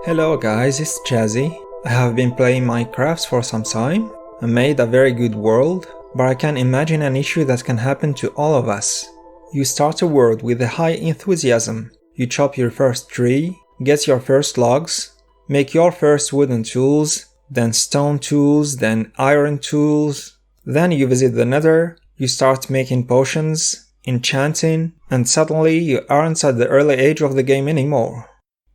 Hello guys, it's Chazzy. I have been playing Minecraft for some time and made a very good world, but I can imagine an issue that can happen to all of us. You start a world with a high enthusiasm. You chop your first tree, get your first logs, make your first wooden tools, then stone tools, then iron tools. Then you visit the Nether, you start making potions, enchanting, and suddenly you aren't at the early age of the game anymore.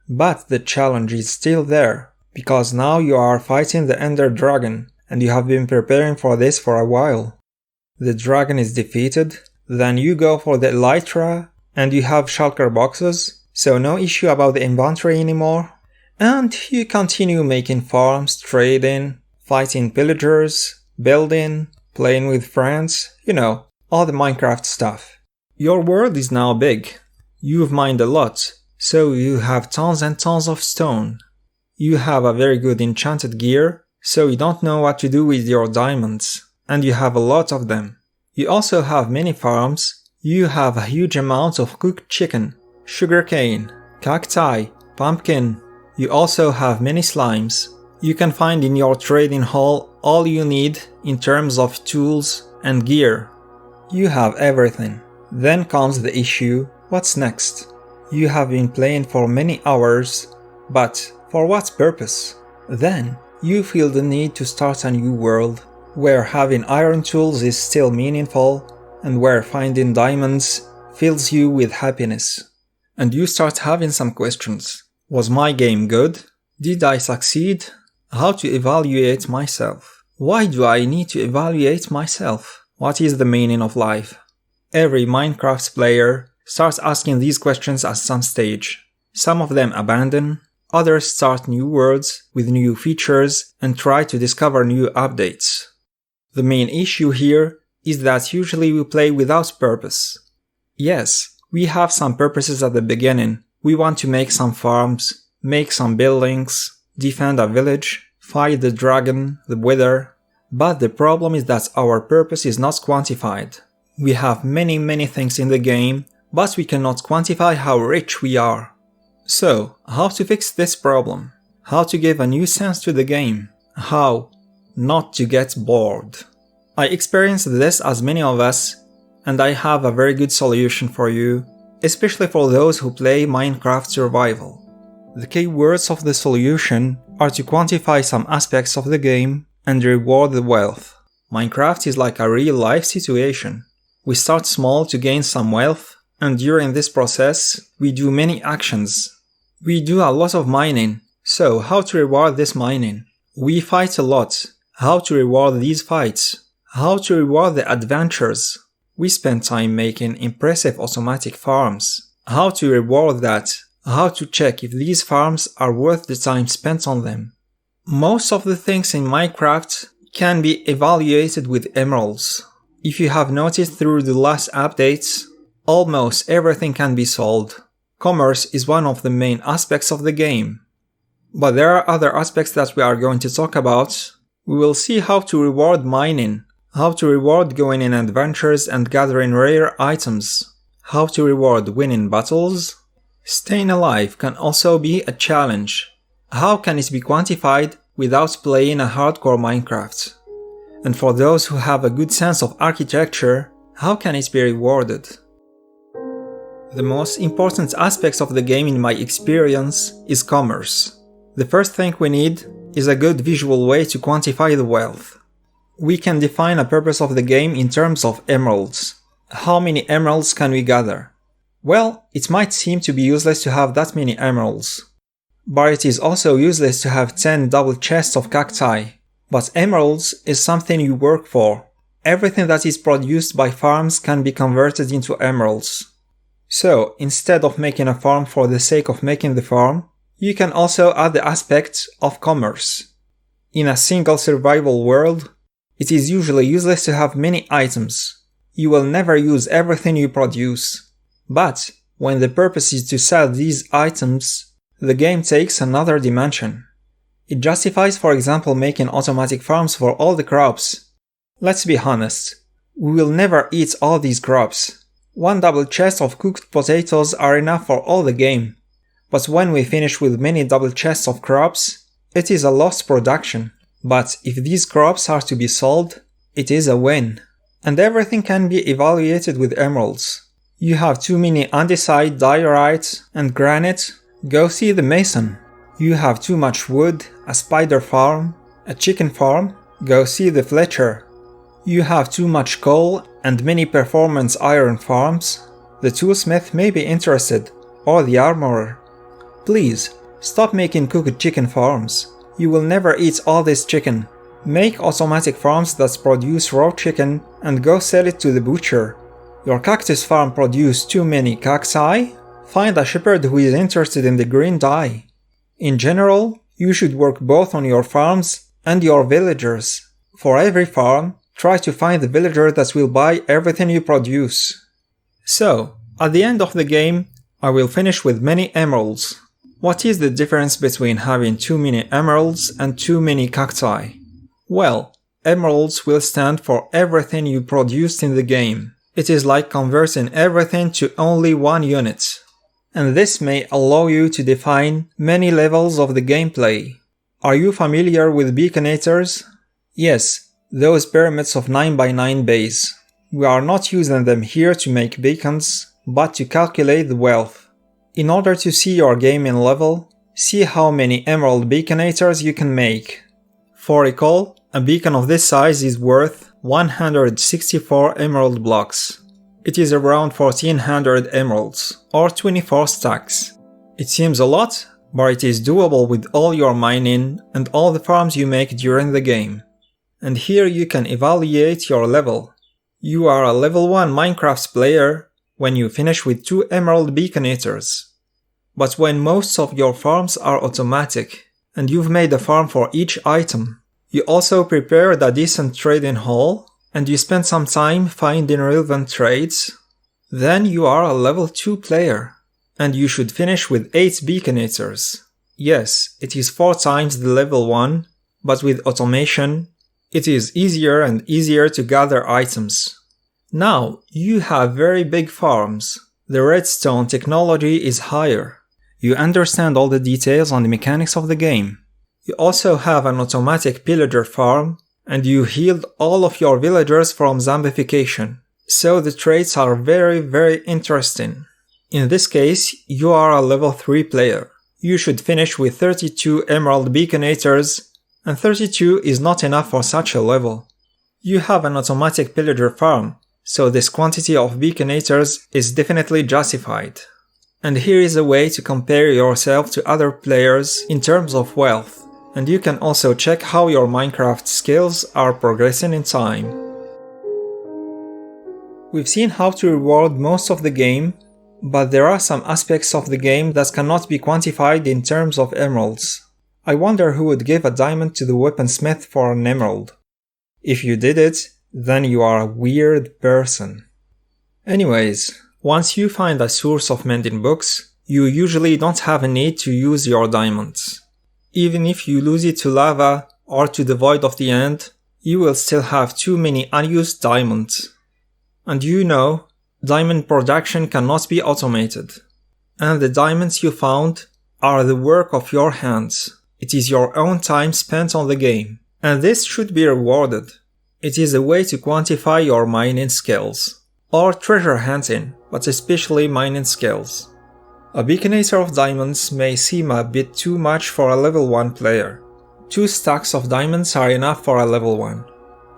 But the challenge is still there, because now you are fighting the Ender Dragon, and you have been preparing for this for a while. The dragon is defeated, then you go for the Elytra, and you have shulker boxes, so no issue about the inventory anymore. And you continue making farms, trading, fighting pillagers, building, playing with friends, all the Minecraft stuff. Your world is now big. You've mined a lot, so you have tons and tons of stone. You have a very good enchanted gear, so you don't know what to do with your diamonds, and you have a lot of them. You also have many farms. You have a huge amount of cooked chicken, sugarcane, cacti, pumpkin. You also have many slimes. You can find in your trading hall all you need in terms of tools and gear. You have everything. Then comes the issue, what's next? You have been playing for many hours, but for what purpose? Then you feel the need to start a new world, where having iron tools is still meaningful, and where finding diamonds fills you with happiness. And you start having some questions. Was my game good? Did I succeed? How to evaluate myself? Why do I need to evaluate myself? What is the meaning of life? Every Minecraft player starts asking these questions at some stage. Some of them abandon, others start new worlds with new features and try to discover new updates. The main issue here is that usually we play without purpose. Yes, we have some purposes at the beginning. We want to make some farms, make some buildings, defend a village, fight the dragon, the wither. But the problem is that our purpose is not quantified. We have many things in the game, but we cannot quantify how rich we are. So, how to fix this problem? How to give a new sense to the game? How not to get bored? I experienced this as many of us, and I have a very good solution for you, especially for those who play Minecraft Survival. The key words of the solution are to quantify some aspects of the game and reward the wealth. Minecraft is like a real-life situation. We start small to gain some wealth, and during this process, we do many actions. We do a lot of mining, so how to reward this mining? We fight a lot. How to reward these fights? How to reward the adventures? We spend time making impressive automatic farms. How to reward that? How to check if these farms are worth the time spent on them? Most of the things in Minecraft can be evaluated with emeralds. If you have noticed through the last updates, almost everything can be sold. Commerce is one of the main aspects of the game. But there are other aspects that we are going to talk about. We will see how to reward mining, how to reward going in adventures and gathering rare items, how to reward winning battles. Staying alive can also be a challenge. How can it be quantified without playing a hardcore Minecraft? And for those who have a good sense of architecture, how can it be rewarded? The most important aspects of the game in my experience is commerce. The first thing we need is a good visual way to quantify the wealth. We can define a purpose of the game in terms of emeralds. How many emeralds can we gather? Well, it might seem to be useless to have that many emeralds. But it is also useless to have 10 double chests of cacti. But emeralds is something you work for. Everything that is produced by farms can be converted into emeralds. So, instead of making a farm for the sake of making the farm, you can also add the aspect of commerce. In a single survival world, it is usually useless to have many items. You will never use everything you produce. But, when the purpose is to sell these items, the game takes another dimension. It justifies, for example, making automatic farms for all the crops. Let's be honest, we will never eat all these crops. One double chest of cooked potatoes are enough for all the game. But when we finish with many double chests of crops, it is a lost production. But if these crops are to be sold, it is a win. And everything can be evaluated with emeralds. You have too many andesite, diorite, and granite, go see the mason. You have too much wood, a spider farm, a chicken farm, go see the fletcher. You have too much coal and many performance iron farms, the toolsmith may be interested, or the armorer. Please, stop making cooked chicken farms. You will never eat all this chicken. Make automatic farms that produce raw chicken and go sell it to the butcher. Your cactus farm produces too many cacti? Find a shepherd who is interested in the green dye. In general, you should work both on your farms and your villagers. For every farm, try to find the villager that will buy everything you produce. So, at the end of the game, I will finish with many emeralds. What is the difference between having too many emeralds and too many cacti? Well, emeralds will stand for everything you produced in the game. It is like converting everything to only one unit. And this may allow you to define many levels of the gameplay. Are you familiar with beaconators? Yes, those pyramids of 9x9 base. We are not using them here to make beacons, but to calculate the wealth. In order to see your game in level, see how many emerald beaconators you can make. For recall, a beacon of this size is worth 164 emerald blocks. It is around 1400 emeralds, or 24 stacks. It seems a lot, but it is doable with all your mining and all the farms you make during the game. And here you can evaluate your level. You are a level 1 Minecraft player when you finish with 2 emerald beaconators. But when most of your farms are automatic, and you've made a farm for each item, you also prepared a decent trading hall, and you spend some time finding relevant trades, then you are a level 2 player, and you should finish with 8 beaconators. Yes, it is 4 times the level 1, but with automation, it is easier and easier to gather items. Now, you have very big farms. The redstone technology is higher. You understand all the details on the mechanics of the game. You also have an automatic pillager farm, and you healed all of your villagers from zombification. So the traits are very interesting. In this case, you are a level 3 player. You should finish with 32 emerald beaconators, and 32 is not enough for such a level. You have an automatic pillager farm, so this quantity of beaconators is definitely justified. And here is a way to compare yourself to other players in terms of wealth. And you can also check how your Minecraft skills are progressing in time. We've seen how to reward most of the game, but there are some aspects of the game that cannot be quantified in terms of emeralds. I wonder who would give a diamond to the weaponsmith for an emerald. If you did it, then you are a weird person. Anyways, once you find a source of mending books, you usually don't have a need to use your diamonds. Even if you lose it to lava or to the void of the end, you will still have too many unused diamonds. And you know, diamond production cannot be automated. And the diamonds you found are the work of your hands. It is your own time spent on the game. And this should be rewarded. It is a way to quantify your mining skills. Or treasure hunting, but especially mining skills. A beaconator of diamonds may seem a bit too much for a level 1 player. 2 stacks of diamonds are enough for a level 1.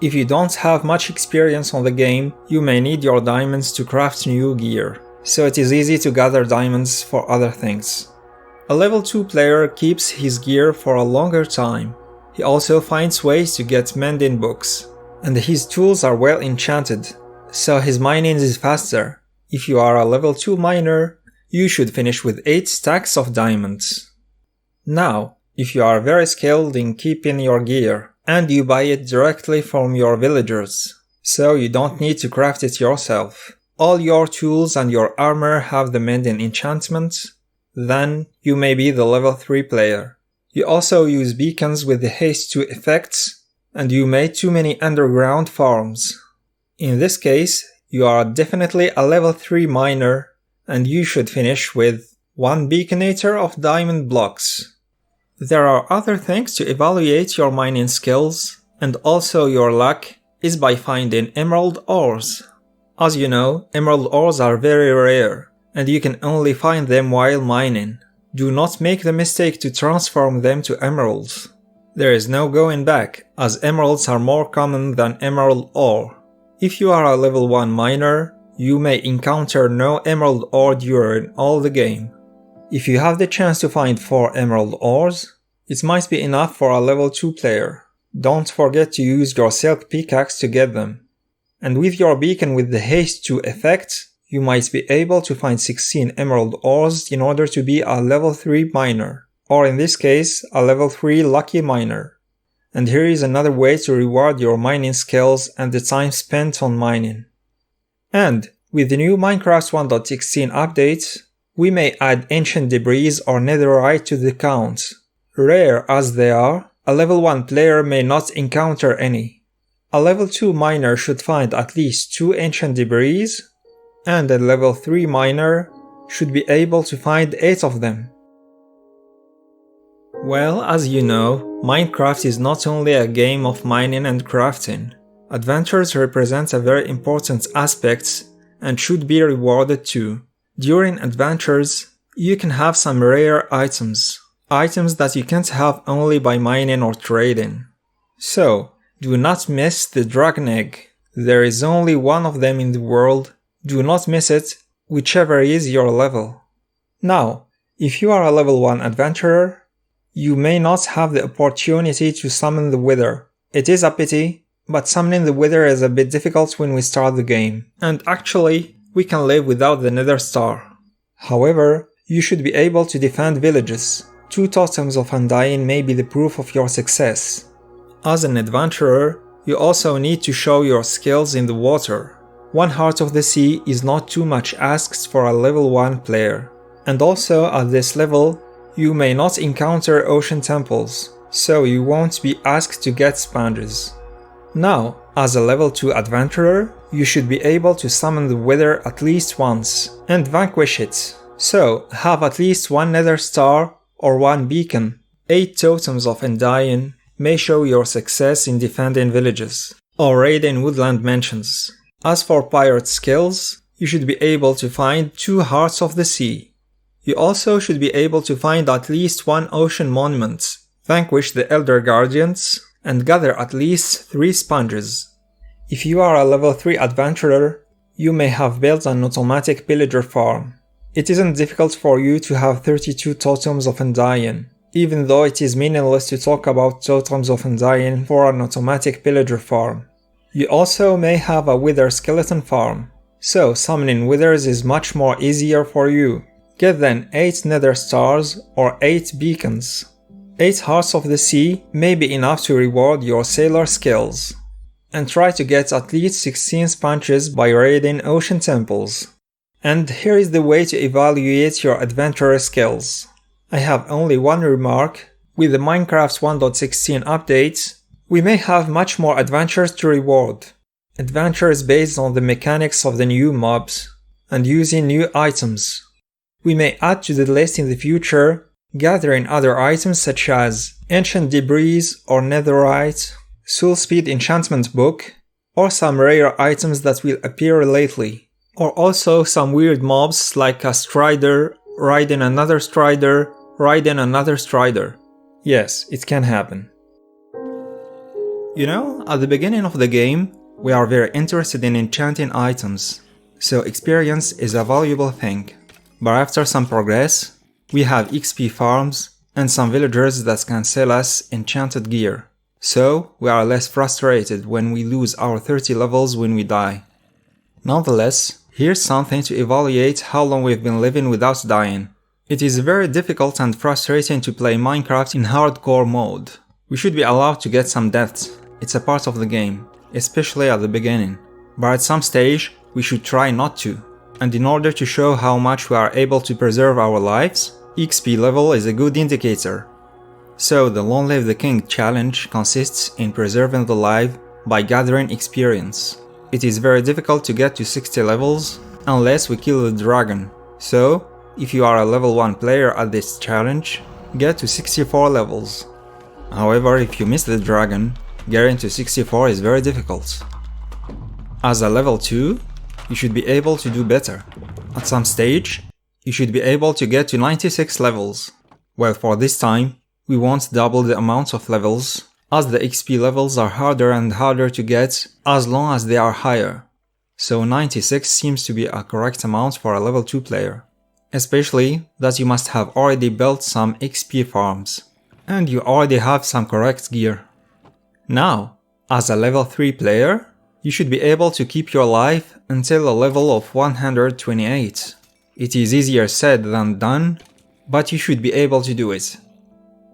If you don't have much experience on the game, you may need your diamonds to craft new gear, so it is easy to gather diamonds for other things. A level 2 player keeps his gear for a longer time. He also finds ways to get mending books, and his tools are well enchanted, so his mining is faster. If you are a level 2 miner, you should finish with 8 stacks of diamonds. Now, if you are very skilled in keeping your gear, and you buy it directly from your villagers, so you don't need to craft it yourself, all your tools and your armor have the mending enchantment, then you may be the level 3 player. You also use beacons with the haste 2 effects, and you made too many underground farms. In this case, you are definitely a level 3 miner, and you should finish with 1 beaconator of diamond blocks. There are other things to evaluate your mining skills, and also your luck is by finding emerald ores. As you know, emerald ores are very rare, and you can only find them while mining. Do not make the mistake to transform them to emeralds. There is no going back, as emeralds are more common than emerald ore. If you are a level 1 miner, you may encounter no emerald ore during all the game. If you have the chance to find 4 emerald ores, it might be enough for a level 2 player. Don't forget to use your silk pickaxe to get them. And with your beacon with the haste 2 effect, you might be able to find 16 emerald ores in order to be a level 3 miner, or in this case, a level 3 lucky miner. And here is another way to reward your mining skills and the time spent on mining. And with the new Minecraft 1.16 update, we may add ancient debris or netherite to the count. Rare as they are, a level 1 player may not encounter any. A level 2 miner should find at least 2 ancient debris, and a level 3 miner should be able to find 8 of them. Well, as you know, Minecraft is not only a game of mining and crafting. Adventures represent a very important aspect and should be rewarded too. During adventures, you can have some rare items that you can't have only by mining or trading. So, do not miss the dragon egg. There is only one of them in the world. Do not miss it, whichever is your level. Now, if you are a level 1 adventurer, you may not have the opportunity to summon the Wither. It is a pity, but summoning the Wither is a bit difficult when we start the game, and actually, we can live without the Nether Star. However, you should be able to defend villages. 2 totems of undying may be the proof of your success. As an adventurer, you also need to show your skills in the water. 1 heart of the sea is not too much asked for a level 1 player. And also at this level, you may not encounter ocean temples, so you won't be asked to get sponges. Now, as a level 2 adventurer, you should be able to summon the Wither at least once and vanquish it. So, have at least 1 nether star or 1 beacon. 8 totems of undying may show your success in defending villages or raiding woodland mansions. As for pirate skills, you should be able to find 2 hearts of the sea. You also should be able to find at least 1 ocean monument, vanquish the Elder Guardians, and gather at least 3 sponges. If you are a level 3 adventurer, you may have built an automatic pillager farm. It isn't difficult for you to have 32 totems of undying, even though it is meaningless to talk about totems of undying for an automatic pillager farm. You also may have a wither skeleton farm, so summoning withers is much more easier for you. Get then 8 nether stars or 8 beacons. 8 hearts of the sea may be enough to reward your sailor skills. And try to get at least 16 sponges by raiding ocean temples. And here is the way to evaluate your adventurer skills. I have only one remark. With the Minecraft 1.16 update, we may have much more adventures to reward. Adventures based on the mechanics of the new mobs and using new items. We may add to the list in the future, gathering other items such as ancient debris or netherite, soul speed enchantment book, or some rare items that will appear lately. Or also some weird mobs like a strider, riding another strider, riding another strider. Yes, it can happen. You know, at the beginning of the game, we are very interested in enchanting items, so experience is a valuable thing. But after some progress, we have XP farms and some villagers that can sell us enchanted gear. So, we are less frustrated when we lose our 30 levels when we die. Nonetheless, here's something to evaluate how long we've been living without dying. It is very difficult and frustrating to play Minecraft in hardcore mode. We should be allowed to get some deaths. It's a part of the game, especially at the beginning. But at some stage, we should try not to. And in order to show how much we are able to preserve our lives, XP level is a good indicator. So the Long Live the King challenge consists in preserving the life by gathering experience. It is very difficult to get to 60 levels unless we kill the dragon, so if you are a level 1 player at this challenge, get to 64 levels. However, if you miss the dragon, getting to 64 is very difficult. As a level 2, you should be able to do better. At some stage, you should be able to get to 96 levels. Well, for this time, we won't double the amount of levels, as the XP levels are harder and harder to get as long as they are higher. So 96 seems to be a correct amount for a level 2 player. Especially that you must have already built some XP farms, and you already have some correct gear. Now, as a level 3 player, you should be able to keep your life until a level of 128. It is easier said than done, but you should be able to do it.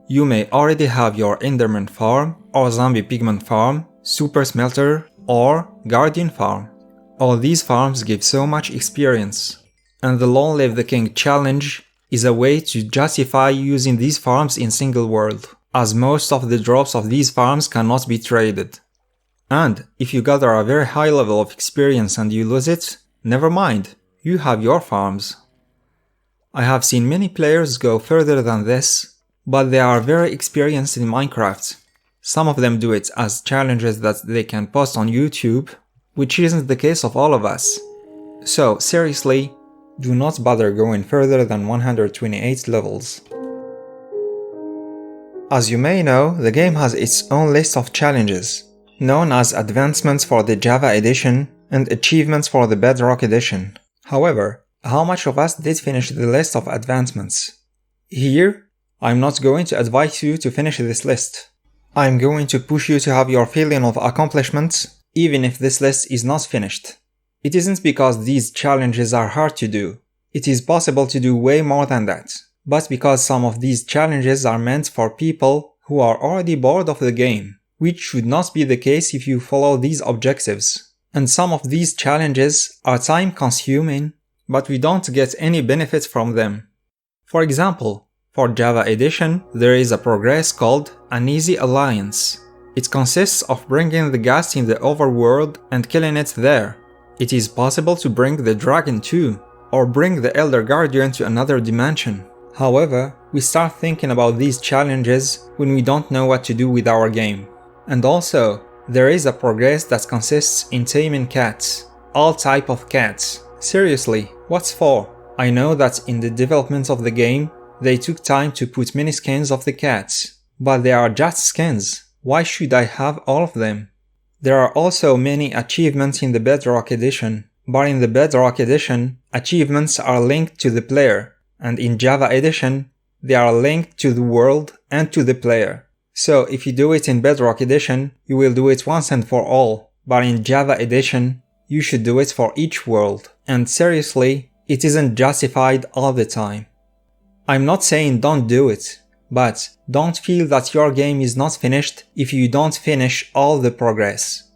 You may already have your Enderman farm, or Zombie Pigman farm, Super Smelter, or Guardian farm. All these farms give so much experience, and the Long Live the King challenge is a way to justify using these farms in single world, as most of the drops of these farms cannot be traded. And if you gather a very high level of experience and you lose it, never mind, you have your farms. I have seen many players go further than this, but they are very experienced in Minecraft. Some of them do it as challenges that they can post on YouTube, which isn't the case of all of us. So seriously, do not bother going further than 128 levels. As you may know, the game has its own list of challenges, known as advancements for the Java edition and achievements for the Bedrock edition. However, how much of us did finish the list of advancements? Here, I'm not going to advise you to finish this list. I'm going to push you to have your feeling of accomplishments, even if this list is not finished. It isn't because these challenges are hard to do. It is possible to do way more than that. But because some of these challenges are meant for people who are already bored of the game, which should not be the case if you follow these objectives. And some of these challenges are time-consuming, but we don't get any benefit from them. For example, for Java Edition, there is a progress called An Easy Alliance. It consists of bringing the ghast in the overworld and killing it there. It is possible to bring the dragon too, or bring the Elder Guardian to another dimension. However, we start thinking about these challenges when we don't know what to do with our game. And also, there is a progress that consists in taming cats. All type of cats. Seriously, what's for? I know that in the development of the game, they took time to put many skins of the cats. But they are just skins. Why should I have all of them? There are also many achievements in the Bedrock edition. But in the Bedrock edition, achievements are linked to the player. And in Java edition, they are linked to the world and to the player. So if you do it in Bedrock edition, you will do it once and for all. But in Java edition, you should do it for each world. And seriously, it isn't justified all the time. I'm not saying don't do it, but don't feel that your game is not finished if you don't finish all the progress.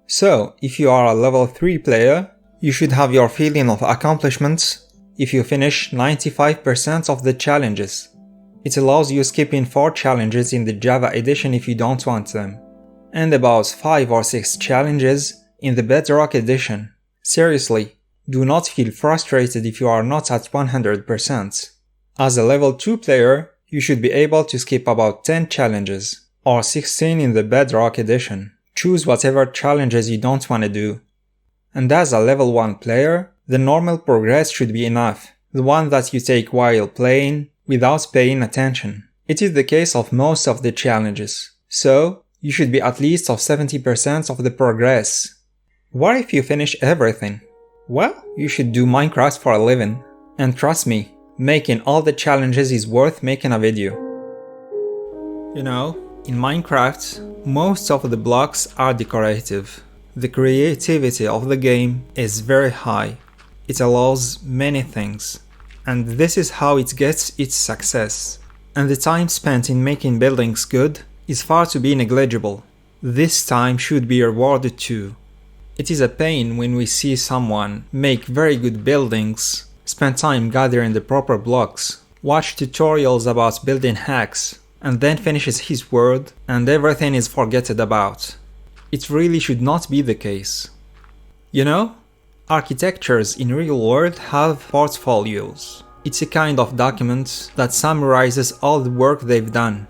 So, if you are a level 3 player, you should have your feeling of accomplishments if you finish 95% of the challenges. It allows you skipping 4 challenges in the Java edition if you don't want them, and about 5 or 6 challenges in the Bedrock edition. Seriously, do not feel frustrated if you are not at 100%. As a level 2 player, you should be able to skip about 10 challenges, or 16 in the Bedrock edition. Choose whatever challenges you don't want to do. And as a level 1 player, the normal progress should be enough, the one that you take while playing, without paying attention. It is the case of most of the challenges, so you should be at least of 70% of the progress. What if you finish everything? Well, you should do Minecraft for a living, and trust me, making all the challenges is worth making a video. You know, in Minecraft, most of the blocks are decorative. The creativity of the game is very high. It allows many things. And this is how it gets its success. And the time spent in making buildings good is far to be negligible. This time should be rewarded too. It is a pain when we see someone make very good buildings, spend time gathering the proper blocks, watch tutorials about building hacks, and then finishes his world and everything is forgotten about. It really should not be the case. You know, architectures in real world have portfolios. It's a kind of document that summarizes all the work they've done.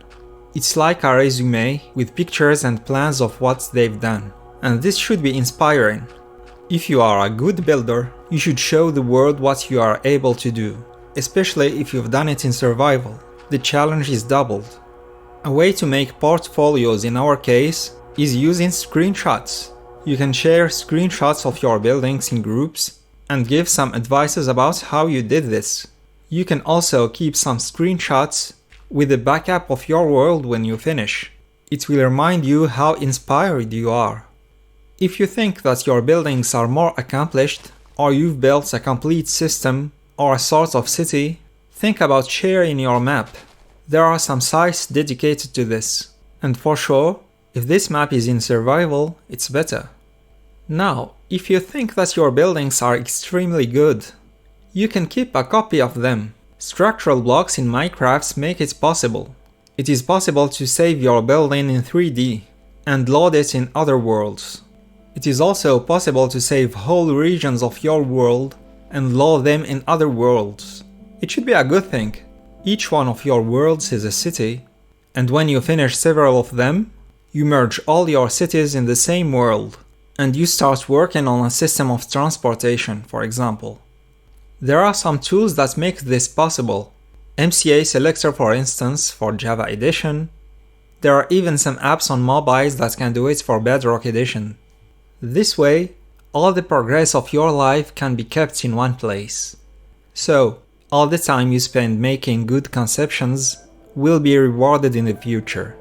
It's like a resume with pictures and plans of what they've done. And this should be inspiring. If you are a good builder, you should show the world what you are able to do, especially if you've done it in survival. The challenge is doubled. A way to make portfolios in our case is using screenshots. You can share screenshots of your buildings in groups and give some advices about how you did this. You can also keep some screenshots with a backup of your world when you finish. It will remind you how inspired you are. If you think that your buildings are more accomplished, or you've built a complete system or a sort of city, think about sharing your map. There are some sites dedicated to this. And for sure, if this map is in survival, it's better. Now, if you think that your buildings are extremely good, you can keep a copy of them. Structural blocks in Minecraft make it possible. It is possible to save your building in 3D and load it in other worlds. It is also possible to save whole regions of your world and load them in other worlds. It should be a good thing. Each one of your worlds is a city, and when you finish several of them, you merge all your cities in the same world, and you start working on a system of transportation, for example. There are some tools that make this possible. MCA Selector, for instance, for Java Edition. There are even some apps on mobiles that can do it for Bedrock Edition. This way, all the progress of your life can be kept in one place. So, all the time you spend making good conceptions will be rewarded in the future.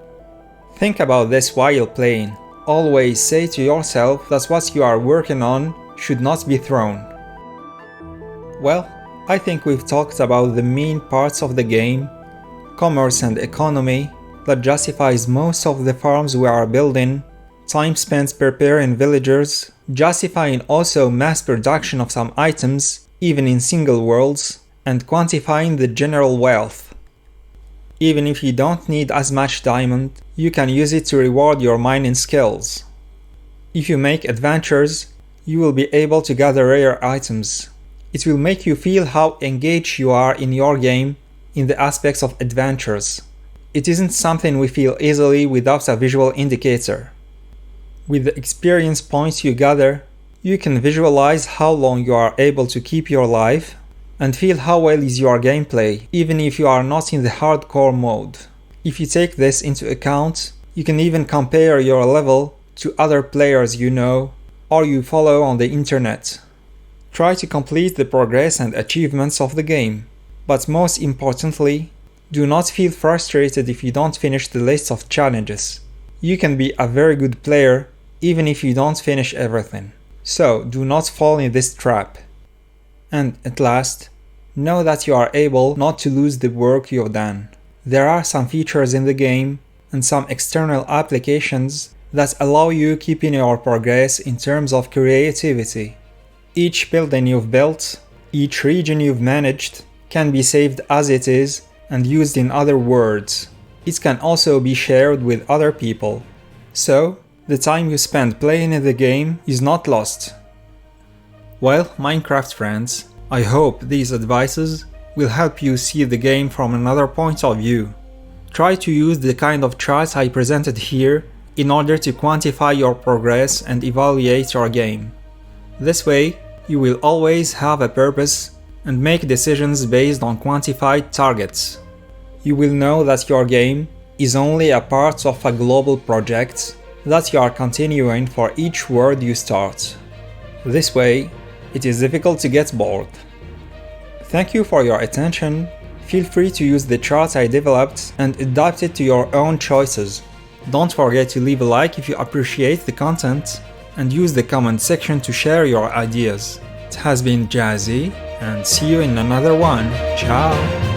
Think about this while playing. Always say to yourself that what you are working on should not be thrown. Well, I think we've talked about the main parts of the game, commerce and economy, that justifies most of the farms we are building, time spent preparing villagers, justifying also mass production of some items, even in single worlds, and quantifying the general wealth. Even if you don't need as much diamond, you can use it to reward your mining skills. If you make adventures, you will be able to gather rare items. It will make you feel how engaged you are in your game in the aspects of adventures. It isn't something we feel easily without a visual indicator. With the experience points you gather, you can visualize how long you are able to keep your life and feel how well is your gameplay, even if you are not in the hardcore mode. If you take this into account, you can even compare your level to other players you know or you follow on the internet. Try to complete the progress and achievements of the game, but most importantly, do not feel frustrated if you don't finish the list of challenges. You can be a very good player even if you don't finish everything, so do not fall in this trap. And at last, know that you are able not to lose the work you've done. There are some features in the game and some external applications that allow you keeping your progress in terms of creativity. Each building you've built, each region you've managed, can be saved as it is and used in other worlds. It can also be shared with other people. So, the time you spend playing in the game is not lost. Well, Minecraft friends, I hope these advices will help you see the game from another point of view. Try to use the kind of charts I presented here in order to quantify your progress and evaluate your game. This way, you will always have a purpose and make decisions based on quantified targets. You will know that your game is only a part of a global project that you are continuing for each world you start. This way, it is difficult to get bored. Thank you for your attention. Feel free to use the chart I developed and adapt it to your own choices. Don't forget to leave a like if you appreciate the content and use the comment section to share your ideas. It has been Jazzy, and see you in another one. Ciao!